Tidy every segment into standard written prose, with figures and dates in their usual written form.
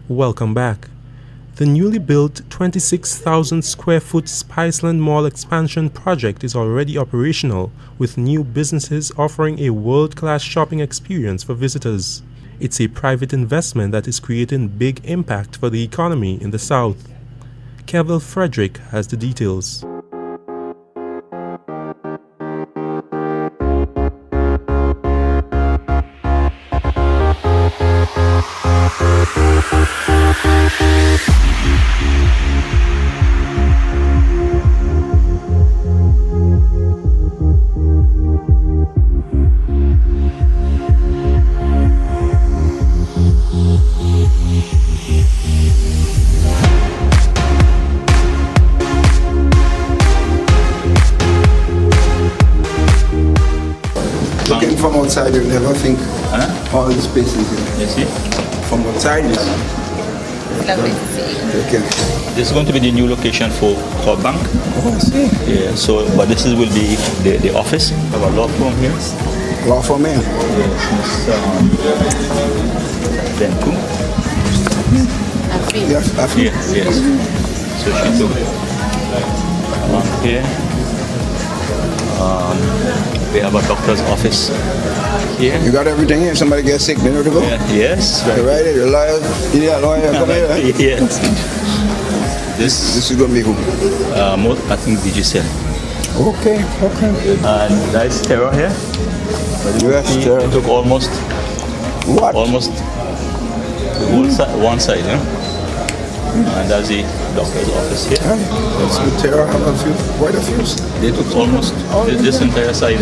Welcome back. The newly built 26,000 square foot Spiceland Mall expansion project is already operational, with new businesses offering a world-class shopping experience for visitors. It's a private investment that is creating big impact for the economy in the South. Kevin Frederick has the details. Looking from outside, you never think all the spaces here. You see? From outside, you see. Lovely to see you. Okay. This is going to be the new location for Corp Bank. Oh, I see. Yeah, so, but this will be the office of a law firm here. Law firm here. Yes, Miss Benku. Yes, I feel. Yes. So she took here. We have a doctor's office here. You got everything here. Somebody gets sick, they know to go. Yeah, yes. You right here, the lawyer. You need a lawyer, come here. Right? Yes. This is going to be who? I think DGCL. Okay. And that's Terror here. Yes, Terror. It took almost What? the whole one side, you know. And that's the doctor's office here. That's good. Terror have quite a few. They took almost this entire side.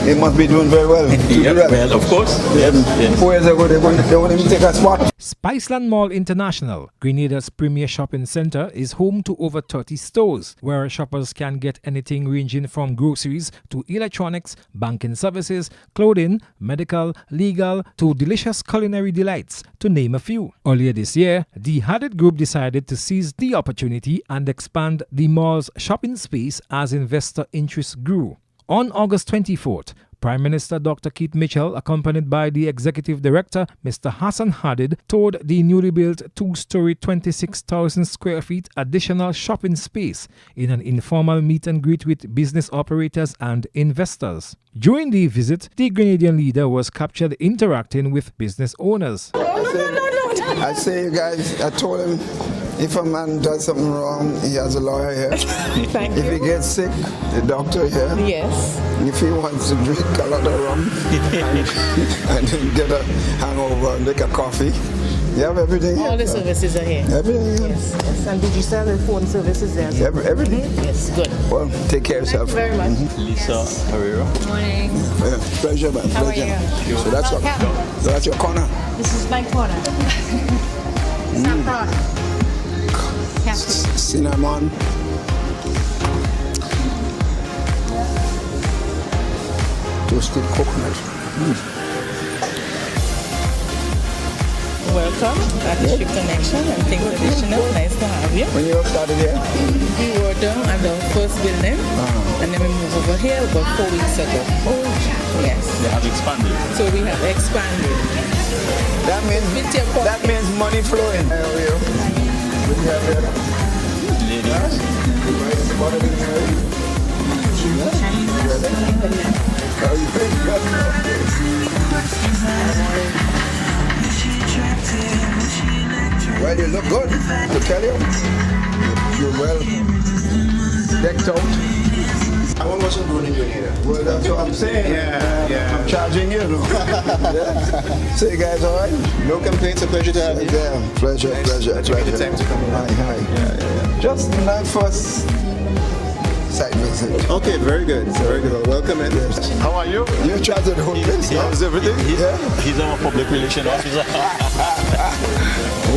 They must be doing very well. Yeah, well, of course. Yes. 4 years ago, they wouldn't even take a spot. Spiceland Mall International, Grenada's premier shopping center, is home to over 30 stores, where shoppers can get anything ranging from groceries to electronics, banking services, clothing, medical, legal, to delicious culinary delights, to name a few. Earlier this year, the Hadid Group decided to seize the opportunity and expand the mall's shopping space as investor interest grew. On August 24th, Prime Minister Dr. Keith Mitchell, accompanied by the Executive Director, Mr. Hassan Hadid, toured the newly built two-story 26,000 square feet additional shopping space in an informal meet and greet with business operators and investors. During the visit, the Grenadian leader was captured interacting with business owners. I say, you guys, I told him, if a man does something wrong, he has a lawyer here. Thank If you. he gets sick, the doctor here. Yes. If he wants to drink a lot of rum and then get a hangover and drink a coffee, you have everything here. All the services are here. Everything here. Yes. And did you sell the phone services there? Everything. Yes, good. Well, take care of Thank yourself. you very much. Lisa Herrera. Good morning. Yeah, pleasure, man. How are Pleasure. you? So that's your corner. This is my corner. Saffron. Captain. Cinnamon. Toasted coconut. Welcome. That is your connection and things additional. Nice to have you. When you started here? We were down at the first building and then we moved over here about 4 weeks ago. Oh, yes. They have expanded. So we have expanded. That means money flowing. How are you? What do you have here? Ladies. How are you feeling? Well, you look good, to tell you. You're well decked out. I want what's going in here. Well, that's what I'm saying. Yeah. I'm charging you, no? Yeah. So you guys all right? No complaints, a pleasure to have you. Yeah, pleasure. Take the time to come in. Hi. Yeah. Just my first site visit. Okay, very good. Very good. Well, welcome in. How are you? You're charging the whole place. How's everything? He's our public relations officer.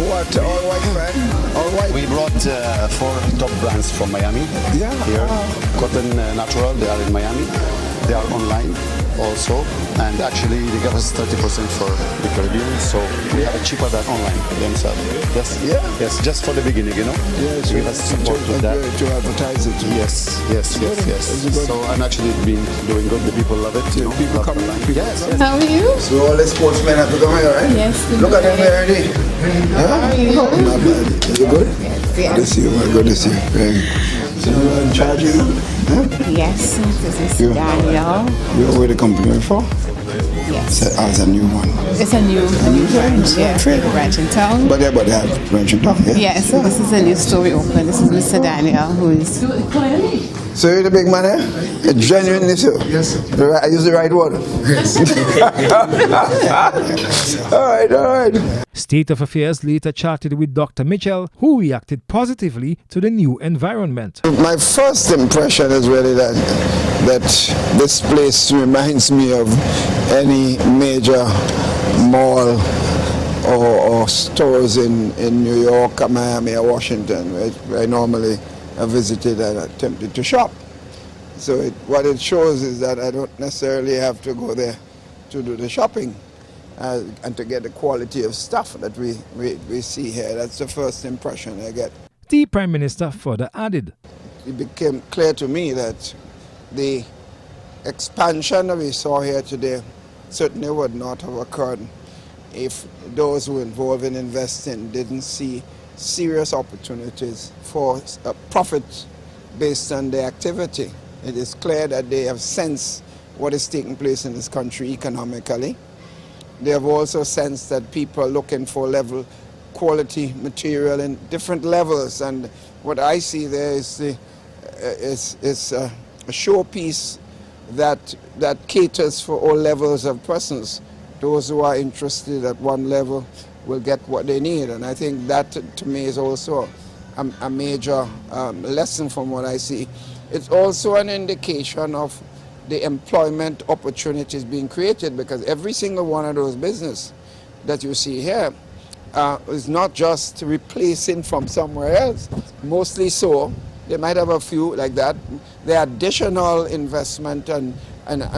What? All white, man? All white? We brought 4 top brands from Miami. Yeah. Here, Cotton Natural, they are in Miami. They are online. also, and actually they give us 30% for the Caribbean, so we have it cheaper than online themselves. Yes, just for the beginning, you know. Yes, give us support with that. to advertise it. Yes. So and actually it's been doing good. The people love it. You know, People love come the along. line. Yes. How are you? So all the sportsmen have to come here, right? Yes. Look at them already. Not bad. Is it good? Yes. Good to see you, man. Good to see you. So you're in charge, you know? Yes, this is You- Daniel. You're with the company before? Yes. As a new one. It's a new branch, yeah. Branch in town. But they have branch in town, yeah? Yes, so this is a new store we opened. This is Mr. Daniel, who is... So you're the big man, eh? Genuinely so? Yes. I use the right word. all right. State of Affairs later chatted with Dr. Mitchell, who reacted positively to the new environment. My first impression is really that this place reminds me of any major mall or stores in New York, Miami, or Washington, which I normally have visited and attempted to shop. So what it shows is that I don't necessarily have to go there to do the shopping and to get the quality of stuff that we see here. That's the first impression I get. The Prime Minister further added, It became clear to me that the expansion that we saw here today certainly would not have occurred if those who were involved in investing didn't see serious opportunities for profit based on the activity. It is clear that they have sensed what is taking place in this country economically. They have also sensed that people are looking for quality material in different levels, and what I see there is a showpiece that caters for all levels of persons. Those who are interested at one level will get what they need, and I think that to me is also a major lesson from what I see. It's also an indication of the employment opportunities being created, because every single one of those businesses that you see here is not just replacing from somewhere else, mostly so. They might have a few like that. The additional investment and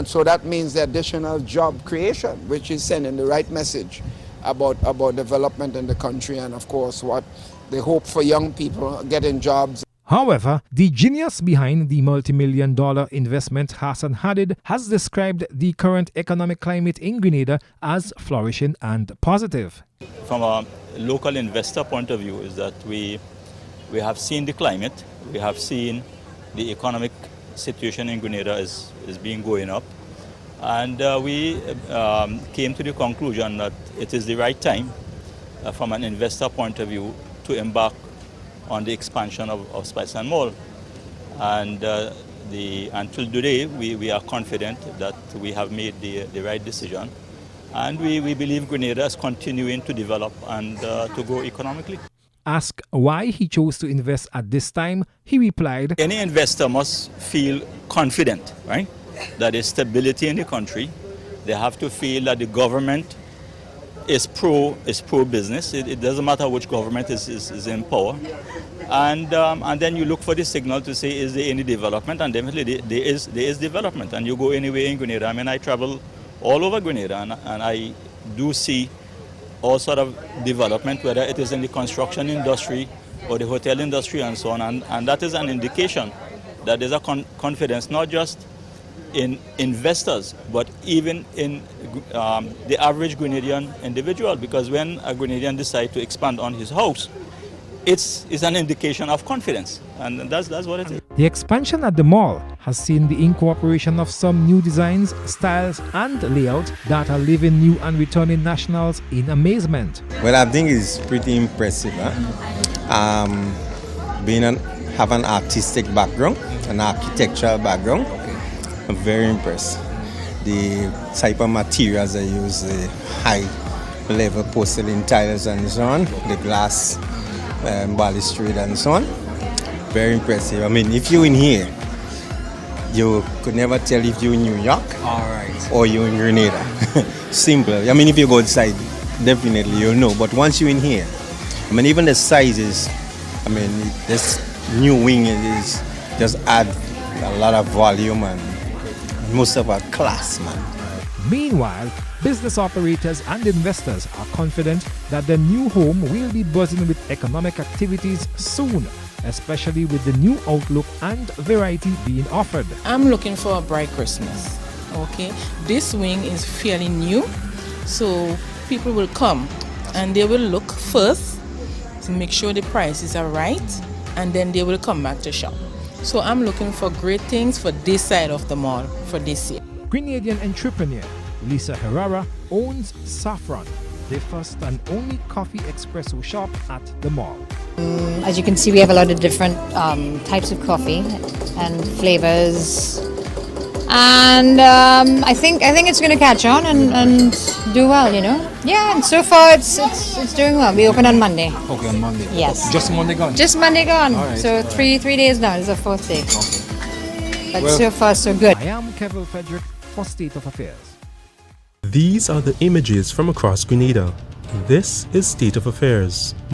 so that means the additional job creation, which is sending the right message about development in the country, and of course what they hope for young people getting jobs. However, the genius behind the multi-million-dollar investment Hassan Hadid has described the current economic climate in Grenada as flourishing and positive. From a local investor point of view, is that we have seen the climate, we have seen the economic situation in Grenada is being going up, and we came to the conclusion that it is the right time from an investor point of view to embark on the expansion of Spiceland Mall. And until today, we are confident that we have made the right decision. And we believe Grenada is continuing to develop and to grow economically. Asked why he chose to invest at this time, he replied, Any investor must feel confident, right? That there's stability in the country. They have to feel that the government is pro-business. It doesn't matter which government is in power. And then you look for the signal to say, is there any development? And definitely there is development. And you go anywhere in Grenada. I mean, I travel all over Grenada, and I do see all sort of development, whether it is in the construction industry or the hotel industry and so on. And that is an indication that there's a confidence, not just in investors, but even in the average Grenadian individual, because when a Grenadian decides to expand on his house, it's an indication of confidence, and that's what it is. The expansion at the mall has seen the incorporation of some new designs, styles and layouts that are leaving new and returning nationals in amazement. Well, I think it's pretty impressive. Have an artistic background, an architectural background. I'm very impressed. The type of materials they use, the high-level porcelain tiles and so on, the glass balustrade and so on. Very impressive. I mean, if you're in here, you could never tell if you're in New York or you're in Grenada. Simple. I mean, if you go outside, definitely you'll know. But once you're in here, I mean, even the sizes, I mean, this new wing is just add a lot of volume and most of our class, man. Meanwhile, business operators and investors are confident that the new home will be buzzing with economic activities soon, especially with the new outlook and variety being offered. I'm looking for a bright Christmas. Okay, this wing is fairly new, so people will come and they will look first to make sure the prices are right, and then they will come back to shop. So I'm looking for great things for this side of the mall for this year. Grenadian entrepreneur Lisa Herrera owns Saffron, the first and only coffee espresso shop at the mall. As you can see, we have a lot of different types of coffee and flavors, and I think it's going to catch on and do well, you know. Yeah, and so far it's doing well. We open on Monday. Okay, on Monday. Yes. Just Monday gone. Just Monday gone. All right. So three days now. This is the fourth day. Okay. But Well, so far so good. I am Kevin Frederick for State of Affairs. These are the images from across Grenada. This is State of Affairs.